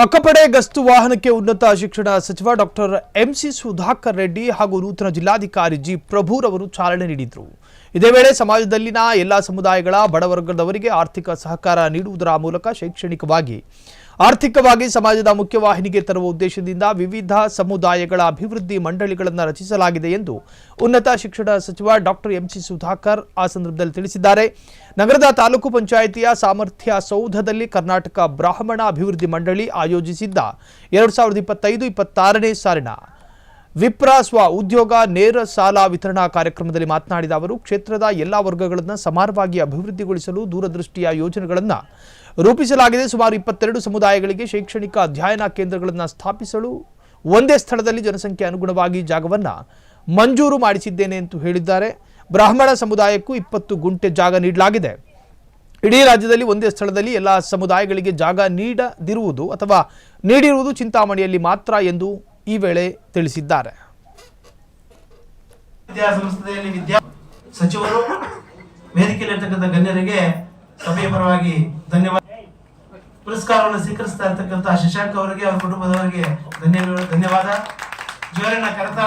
ಅಕ್ಕಪಡೆ ಗಸ್ತು ವಾಹನಕ್ಕೆ ಉನ್ನತ ಶಿಕ್ಷಣ ಸಚಿವ ಡಾಕ್ಟರ್ ಎಂಸಿ ಸುಧಾಕರ್ ರೆಡ್ಡಿ ಹಾಗೂ ನೂತನ ಜಿಲ್ಲಾಧಿಕಾರಿ ಜಿ ಪ್ರಭುರವರು ಚಾಲನೆ ನೀಡಿದರು. ಇದೇ ವೇಳೆ ಸಮಾಜದಲ್ಲಿನ ಎಲ್ಲ ಸಮುದಾಯಗಳ ಬಡವರ್ಗದವರಿಗೆ ಆರ್ಥಿಕ ಸಹಕಾರ ನೀಡುವುದರ ಮೂಲಕ ಆರ್ಥಿಕವಾಗಿ ಸಮಾಜದ ಮುಖ್ಯವಾಹಿನಿಗೆ ತರುವ ಉದ್ದೇಶದಿಂದ ವಿವಿಧ ಸಮುದಾಯಗಳ ಅಭಿವೃದ್ಧಿ ಮಂಡಳಿಗಳನ್ನು ರಚಿಸಲಾಗಿದೆ ಎಂದು ಉನ್ನತ ಶಿಕ್ಷಣ ಸಚಿವ ಡಾಕ್ಟರ್ ಎಂಸಿ ಸುಧಾಕರ್ ಆ ಸಂದರ್ಭದಲ್ಲಿ ತಿಳಿಸಿದ್ದಾರೆ. ನಗರದ ತಾಲೂಕು ಪಂಚಾಯಿತಿಯ ಸಾಮರ್ಥ್ಯ ಸೌಧದಲ್ಲಿ ಕರ್ನಾಟಕ ಬ್ರಾಹ್ಮಣ ಅಭಿವೃದ್ಧಿ ಮಂಡಳಿ ಆಯೋಜಿಸಿದ್ದ 2025-26ನೇ ಸಾಲಿನ ವಿಪ್ರ ಸ್ವ ಉದ್ಯೋಗ ನೇರ ಸಾಲ ವಿತರಣಾ ಕಾರ್ಯಕ್ರಮದಲ್ಲಿ ಮಾತನಾಡಿದ ಅವರು, ಕ್ಷೇತ್ರದ ಎಲ್ಲ ವರ್ಗಗಳನ್ನು ಸಮಾನವಾಗಿ ಅಭಿವೃದ್ಧಿಗೊಳಿಸಲು ದೂರದೃಷ್ಟಿಯ ಯೋಜನೆಗಳನ್ನು ರೂಪಿಸಲಾಗಿದೆ. ಸುಮಾರು 22 ಸಮುದಾಯಗಳಿಗೆ ಶೈಕ್ಷಣಿಕ ಅಧ್ಯಯನ ಕೇಂದ್ರಗಳನ್ನು ಸ್ಥಾಪಿಸಲು ಒಂದೇ ಸ್ಥಳದಲ್ಲಿ ಜನಸಂಖ್ಯೆ ಅನುಗುಣವಾಗಿ ಜಾಗವನ್ನು ಮಂಜೂರು ಮಾಡಿಸಿದ್ದೇನೆ ಎಂದು ಹೇಳಿದ್ದಾರೆ. ಬ್ರಾಹ್ಮಣ ಸಮುದಾಯಕ್ಕೂ 20 ಗುಂಟೆ ಜಾಗ ನೀಡಲಾಗಿದೆ. ಇಡೀ ರಾಜ್ಯದಲ್ಲಿ ಒಂದೇ ಸ್ಥಳದಲ್ಲಿ ಎಲ್ಲ ಸಮುದಾಯಗಳಿಗೆ ಜಾಗ ನೀಡಿರುವುದು ಚಿಂತಾಮಣಿಯಲ್ಲಿ ಮಾತ್ರ ಎಂದು ಈ ವೇಳೆ ತಿಳಿಸಿದ್ದಾರೆ. ವಿದ್ಯಾಸಂಸ್ಥೆಯಲ್ಲಿ ಸಚಿವರು ವೇದಿಕೆಯಲ್ಲಿರ್ತಕ್ಕಂಥ ಗಣ್ಯರಿಗೆ ಸಭೆಯ ಪರವಾಗಿ ಧನ್ಯವಾದ. ಪುರಸ್ಕಾರವನ್ನು ಸ್ವೀಕರಿಸ್ತಾ ಇರತಕ್ಕಂಥ ಶಶಾಂಕ್ ಅವರಿಗೆ, ಅವರ ಕುಟುಂಬದವರಿಗೆ ಧನ್ಯವಾದ. ಜೋರಿನ ಕರತ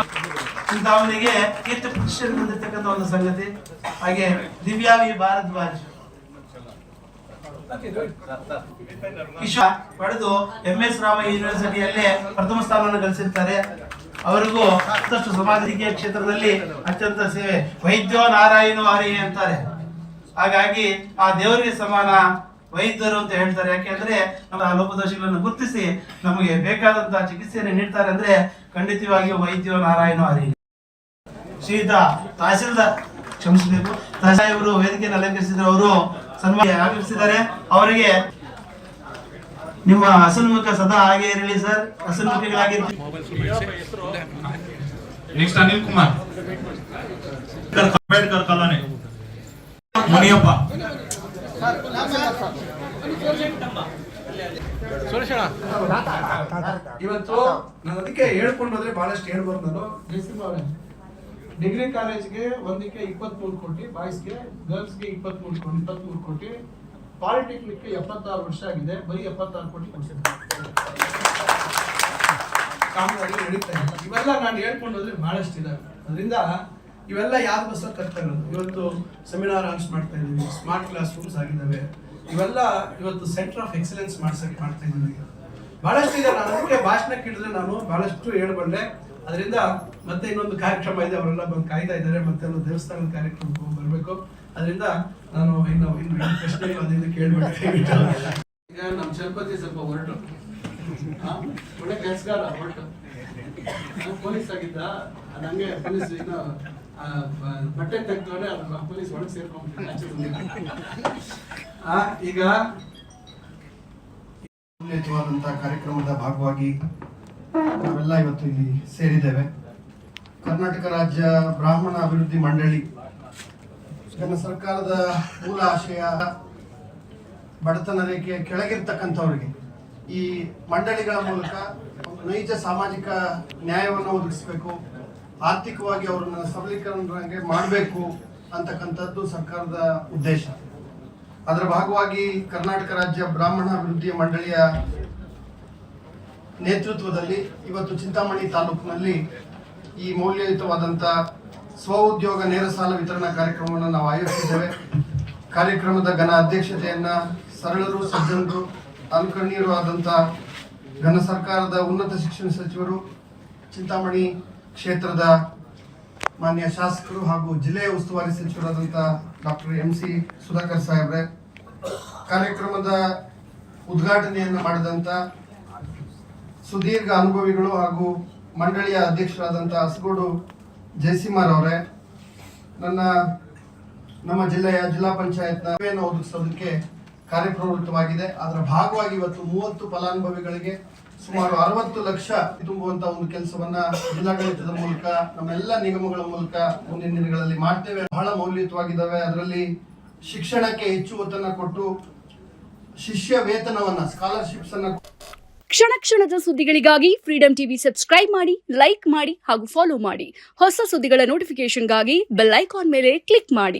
ಚಿಂತಾಮಣಿಗೆ ಕೀರ್ತಿ ಪ್ರತಿಷ್ಠೆ ಹೊಂದಿರತಕ್ಕಂಥ ಒಂದು ಸಂಗತಿ. ಹಾಗೆ ದಿವ್ಯಾ ವಿ ಭಾರದ್ವಾಜ್ ಪಡೆದು MS ರಾಮ ಯೂನಿವರ್ಸಿಟಿಯಲ್ಲಿ ಪ್ರಥಮ ಸ್ಥಾನವನ್ನು ಗಳಿಸಿರ್ತಾರೆ. ಅವರಿಗೂ ಮತ್ತಷ್ಟು ಸಮಾಜ ಕ್ಷೇತ್ರದಲ್ಲಿ ಅತ್ಯಂತ ಸೇವೆ. ವೈದ್ಯೋ ನಾರಾಯಣೋ ಹರಿ ಅಂತಾರೆ. ಹಾಗಾಗಿ ಆ ದೇವರಿಗೆ ಸಮಾನ ವೈದ್ಯರು ಅಂತ ಹೇಳ್ತಾರೆ. ಯಾಕೆಂದ್ರೆ ನಮ್ಮ ಲೋಪದೋಷಗಳನ್ನು ಗುರುತಿಸಿ ನಮಗೆ ಬೇಕಾದಂತಹ ಚಿಕಿತ್ಸೆಯನ್ನು ನೀಡ್ತಾರೆ. ಅಂದ್ರೆ ಖಂಡಿತವಾಗಿಯೂ ವೈದ್ಯೋ ನಾರಾಯಣೋ ಹರಿ. ಶ್ರೀಯುತ ತಹಸೀಲ್ದಾರ್ ಕ್ಷಮಿಸಬೇಕು, ತಹಸೀಲ್ದಾರ್ ವೇದಿಕೆಯನ್ನು ಅಲಂಕರಿಸಿದ್ರು. ಅವರು ಸನ್ಮಾನ ಆಗಮಿಸಿದ್ದಾರೆ. ಅವರಿಗೆ ನಿಮ್ಮ ಹಸನ್ಮುಖ ಸದಾ ಹಾಗೆ ಇರಲಿ ಸರ್, ಹಸನ್ಮುಖಿಗಳಾಗಿರ್ತೀವಿ. Next Anil Kumar, Ambedkar colony, Muniyappa. ಇವತ್ತು ನಾನು ಅದಕ್ಕೆ ಹೇಳ್ಕೊಂಡು ಹೋದ್ರೆ ಬಹಳಷ್ಟು ಹೇಳ್ಬೋದು. ನಾನು ಡಿಗ್ರಿ ಕಾಲೇಜ್ಗೆ ಒಂದಕ್ಕೆ 23 ಕೋಟಿ, ಬಾಯ್ಸ್ಗೆ ಗರ್ಲ್ಸ್ಗೆ 23 ಕೋಟಿ, ಪಾಲಿಟೆಕ್ನಿಕ್ಗೆ 76 ವರ್ಷ ಆಗಿದೆ, ಬರೀ 76 ಕೋಟಿ ಕಾಮಗಾರಿ ನಡೀತಾ ಇದೆ. ಇವೆಲ್ಲ ನಾನು ಹೇಳ್ಕೊಂಡು ಹೋದ್ರೆ ಬಹಳಷ್ಟು ಇದಾವೆ. ಅದರಿಂದ ಇವೆಲ್ಲ ಯಾವ್ದಕ್ಕೋಸ್ಕರ ತರ್ತಾ ಇರೋದು. ಇವತ್ತು ಸೆಮಿನಾರ್ ಆನ್ಸ್ ಮಾಡ್ತಾ ಇದೀವಿ, ಸ್ಮಾರ್ಟ್ ಕ್ಲಾಸ್ ರೂಮ್ಸ್ ಆಗಿದ್ದಾವೆ. ಇವೆಲ್ಲ ಇವತ್ತು ಸೆಂಟರ್ ಆಫ್ ಎಕ್ಸಲೆನ್ಸ್ ಮಾಡ್ತಾ ಇದ್ದೀವಿ. ಬಹಳಷ್ಟು ಇದೆ. ನಾನು ಅದಕ್ಕೆ ಭಾಷಣ ಕೇಳಿದ್ರೆ ನಾನು ಬಹಳಷ್ಟು ಹೇಳ್ಬಲ್ಲೆ. ಅದರಿಂದ ಮತ್ತೆ ಇನ್ನೊಂದು ಕಾರ್ಯಕ್ರಮ ಇದೆ, ಅವರೆಲ್ಲ ಬಂದು ಕಾಯ್ತಾ ಇದ್ದಾರೆ. ಮತ್ತೆ ಒಂದು ದೇವಸ್ಥಾನದ ಕಾರ್ಯಕ್ರಮಕ್ಕೆ ಬರಬೇಕು. ಅದರಿಂದ ನಾನು ಇನ್ನು ಪ್ರಶ್ನೆ ಅದರಿಂದ ಕೇಳ್ಬೇಕು. ಈಗ ನಮ್ಮ ಚಲಪತಿ ಸ್ವಲ್ಪ ಹೊರಟು, ಒಳ್ಳೆ ಕೆಲಸಗಾರ, ಹೊರಟು ಪೊಲೀಸ್ ಆಗಿದ್ದ. ನಂಗೆ ಪೊಲೀಸ್ ಇನ್ನು ಬಟ್ಟೆ ತೆಗೆದವರೆ ಪೊಲೀಸ್ ಒಳಗೆ ಸೇರ್ಕೊಂಡ್ಬಿಟ್ಟು ಈಗ ಉನ್ನತವಾದಂತಹ ಕಾರ್ಯಕ್ರಮದ ಭಾಗವಾಗಿ ನಾವೆಲ್ಲ ಇವತ್ತು ಇಲ್ಲಿ ಸೇರಿದ್ದೇವೆ. ಕರ್ನಾಟಕ ರಾಜ್ಯ ಬ್ರಾಹ್ಮಣ ಅಭಿವೃದ್ಧಿ ಮಂಡಳಿ ನನ್ನ ಸರ್ಕಾರದ ಮೂಲ ಆಶಯ ಬಡತನ ರೇಖೆಯ ಕೆಳಗಿರ್ತಕ್ಕಂಥವ್ರಿಗೆ ಈ ಮಂಡಳಿಗಳ ಮೂಲಕ ನೈಜ ಸಾಮಾಜಿಕ ನ್ಯಾಯವನ್ನು ಒದಗಿಸಬೇಕು, ಆರ್ಥಿಕವಾಗಿ ಅವರನ್ನ ಸಬಲೀಕರಣಕ್ಕೆ ಮಾಡಬೇಕು ಅಂತಕ್ಕಂಥದ್ದು ಸರ್ಕಾರದ ಉದ್ದೇಶ. ಅದರ ಭಾಗವಾಗಿ ಕರ್ನಾಟಕ ರಾಜ್ಯ ಬ್ರಾಹ್ಮಣ ಅಭಿವೃದ್ಧಿ ಮಂಡಳಿಯ ನೇತೃತ್ವದಲ್ಲಿ ಇವತ್ತು ಚಿಂತಾಮಣಿ ತಾಲೂಕಿನಲ್ಲಿ ಈ ಮೌಲ್ಯಯುತವಾದಂಥ ಸ್ವ ಉದ್ಯೋಗ ನೇರ ಸಾಲ ವಿತರಣಾ ಕಾರ್ಯಕ್ರಮವನ್ನು ನಾವು ಆಯೋಜಿಸಿದ್ದೇವೆ. ಕಾರ್ಯಕ್ರಮದ ಘನ ಅಧ್ಯಕ್ಷತೆಯನ್ನ ಸರಳರು, ಸಜ್ಜನರು, ಅನುಕರಣೀಯರು ಆದಂಥ ಘನ ಸರ್ಕಾರದ ಉನ್ನತ ಶಿಕ್ಷಣ ಸಚಿವರು, ಚಿಂತಾಮಣಿ ಕ್ಷೇತ್ರದ ಮಾನ್ಯ ಶಾಸಕರು ಹಾಗೂ ಜಿಲ್ಲೆಯ ಉಸ್ತುವಾರಿ ಸಚಿವರಾದಂಥ ಡಾಕ್ಟರ್ ಎಂಸಿ ಸುಧಾಕರ್ ಸಾಹೇಬ್ರೆ, ಕಾರ್ಯಕ್ರಮದ ಉದ್ಘಾಟನೆಯನ್ನು ಮಾಡಿದಂಥ ಸುದೀರ್ಘ ಅನುಭವಿಗಳು ಹಾಗೂ ಮಂಡಳಿಯ ಅಧ್ಯಕ್ಷರಾದಂಥ ಅಸಗೋಡು ಜಯಸಿಂಹರ್ ಅವರೇ, ನಮ್ಮ ಜಿಲ್ಲೆಯ ಜಿಲ್ಲಾ ಪಂಚಾಯತ್ನ ಒದಗಿಸೋದಕ್ಕೆ ಕಾರ್ಯಪ್ರವೃತ್ತವಾಗಿದೆ. ಅದರ ಭಾಗವಾಗಿ ಇವತ್ತು 30 ಫಲಾನುಭವಿಗಳಿಗೆ ಸುಮಾರು 60 ಲಕ್ಷ ತುಂಬುವಂತ ಒಂದು ಕೆಲಸವನ್ನ ಜಿಲ್ಲಾಡಳಿತದ ಮೂಲಕ, ನಮ್ಮೆಲ್ಲ ನಿಗಮಗಳ ಮೂಲಕ ಮುಂದಿನ ದಿನಗಳಲ್ಲಿ ಮಾಡ್ತೇವೆ. ಬಹಳ ಮೌಲ್ಯಯುತವಾಗಿದ್ದಾವೆ. ಅದರಲ್ಲಿ ಶಿಕ್ಷಣಕ್ಕೆ ಹೆಚ್ಚು ಒತ್ತನ್ನು ಕೊಟ್ಟು ಶಿಷ್ಯ ವೇತನವನ್ನ, ಸ್ಕಾಲರ್ಶಿಪ್ಸ್ ಅನ್ನ. ಕ್ಷಣ ಕ್ಷಣದ ಸುದ್ದಿಗಳಿಗಾಗಿ ಫ್ರೀಡಂ ಟಿವಿ ಸಬ್ಸ್ಕ್ರೈಬ್ ಮಾಡಿ, ಲೈಕ್ ಮಾಡಿ ಹಾಗೂ ಫಾಲೋ ಮಾಡಿ. ಹೊಸ ಸುದ್ದಿಗಳ ನೋಟಿಫಿಕೇಶನ್ಗಾಗಿ ಬೆಲ್ ಐಕಾನ್ ಮೇಲೆ ಕ್ಲಿಕ್ ಮಾಡಿ.